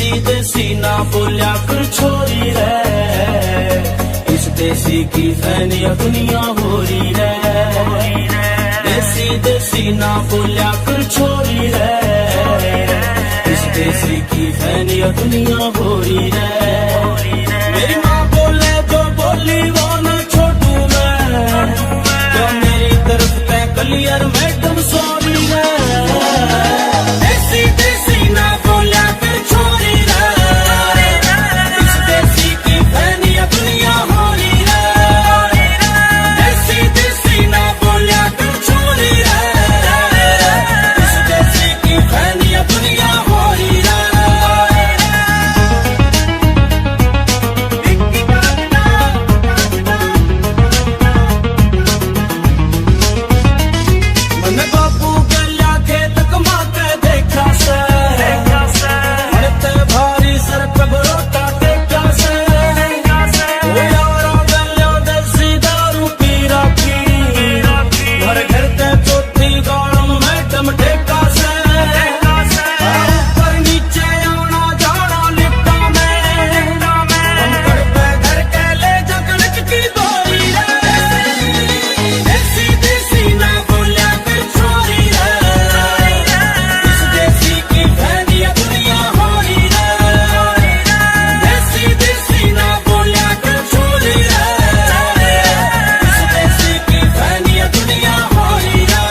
देसी देसी ना बोलिया कर छोरी रे, इस देसी की फैनिया दुनिया हो रही रे। देसी देसी ना बोलिया कर छोरी रे, इस देसी की फैनिया दुनिया हो रही रे। मेरी माँ बोले जो बोली वो ना छोड़ू मैं, जो मेरी तरफ पे क्लियर मैडम सॉरी रे। देसी देसी ना बोलिया कर छोरी रे, इस देसी की फैनिया दुनिया हो रही रे। देसी देसी ना बोलिया कर छोरी रे, इस देसी की फैनिया दुनिया हो रही रे। मैंने बापू गलिया खेत कमाते देखा से, मरते भारी सर पे बरोटा टेका से। ओ यारा गलिया देसी दारू पी रखी, घर घर ते चौथी गालम मैडम टेका से। ऊपर नीचे आना जाना लिफ्टा में, कंकड़ पे घर के ले जगलक की दोरी रे। देसी देसी ना बोलिया कर छोरी रे, इस देसी की फैनिया दुनिया हो रही रे। देसी देसी ना बोलिया कर छोरी रे, इस देसी की फैनिया दुनिया हो रही रे।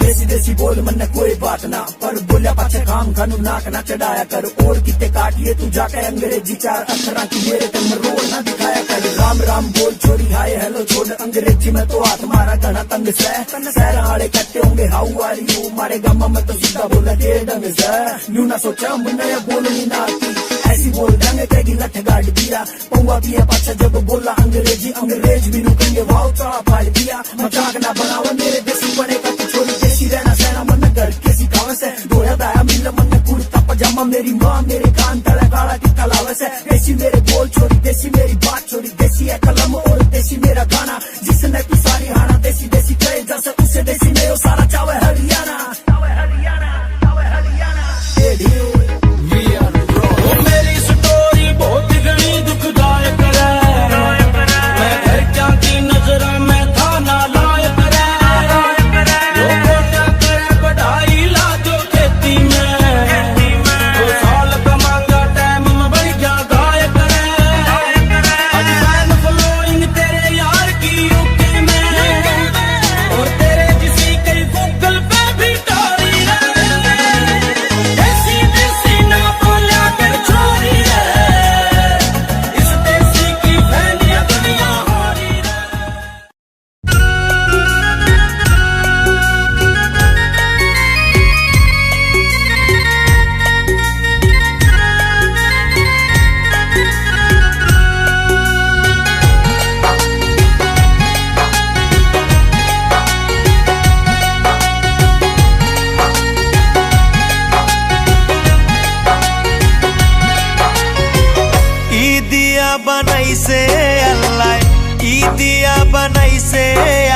देसी देसी बोल मन कोई बात ना, पर बोलिया पाछे काम खानू नाक ना चढ़ाया कर। और किते काटिए तू जाके अंग्रेजी चार अक्षरा की मेरे तन में रोड ना दिखाया कर। राम राम बोल छोरी हाय हेलो छोड़ अंग्रेजी में तो हाथ मारा घना तंग से। शहर आड़े कट्टे होंगे हाउ आर यू, मारे गामा में तो सीधा बोला के ढंग से। न्यू ना सोचा मुन्ना या बोलनी ना आती, ऐसी बोल देंगे तेगी लठ गाड़ दिया। पौवा पिया पाछा जब बोला अंग्रेजी, अंग्रेज भी रुकेंगे वाव चढ़ा फाड़ दिया। मजाक ना बनावा मेरे देसी बने का तू छोरी, देसी रहना सहना मन घर के सिखावे से। दोया दाया मिल मन कुर्ता पजामा, मेरी माँ मेरे कान तले काला टिक्का लावे से। देसी मेरे बोल छोरी, देसी मेरी बात छोरी, देसी है कलम और देसी मेरा गाना। जिसने तू सारी हाना देसी देसी कहे जैसे उसे देसी में वो सारा चावे हरियाणा। ओ मेरी स्टोरी बहुत घनी दुखदायक रे, मैं घर क्या की नजरा में था ना लायक रे। लोगों क्या करे पढ़ाई ला दो खेती में, 2 साल कमांगा टाइम में बढ़ गया गायक रे। आज फैन फॉलोइंग तेरे यार की यूके में, और तेरे किसी कई गूगल पे भी टोरी रे। देसी देसी ना बोलिया कर छोरी रे, इस देसी की फैनिया दुनिया हो रही रे। ইদিয়া বানাইছে আল্লাহ, ইদিয়া বানাইছে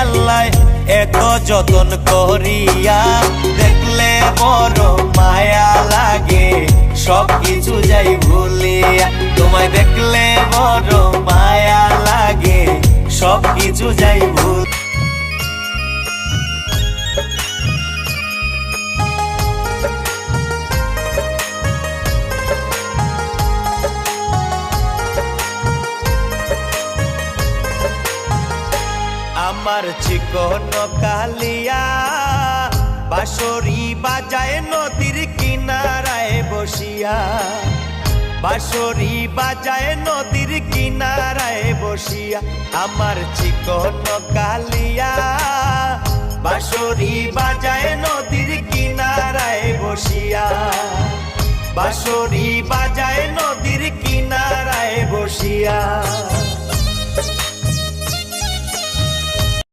আল্লাহ, এত যতন করিয়া দেখলে বড় মায়া লাগে। সব কিছু যাই ভুলিয়া, তোমায় দেখলে বড় মায়া লাগে। সব কিছু যাই ভুল আমার চিকন কালিয়া বাঁশরি বাজায় নদীর কিনারায় বসিয়া। বাঁশরি বাজায় নদীর কিনারায় বসিয়া, আমার চিকন কালিয়া বাঁশরি বাজায় নদীর কিনারায় বসিয়া। বাঁশরি বাজায় নদীর কিনারায় বসিয়া।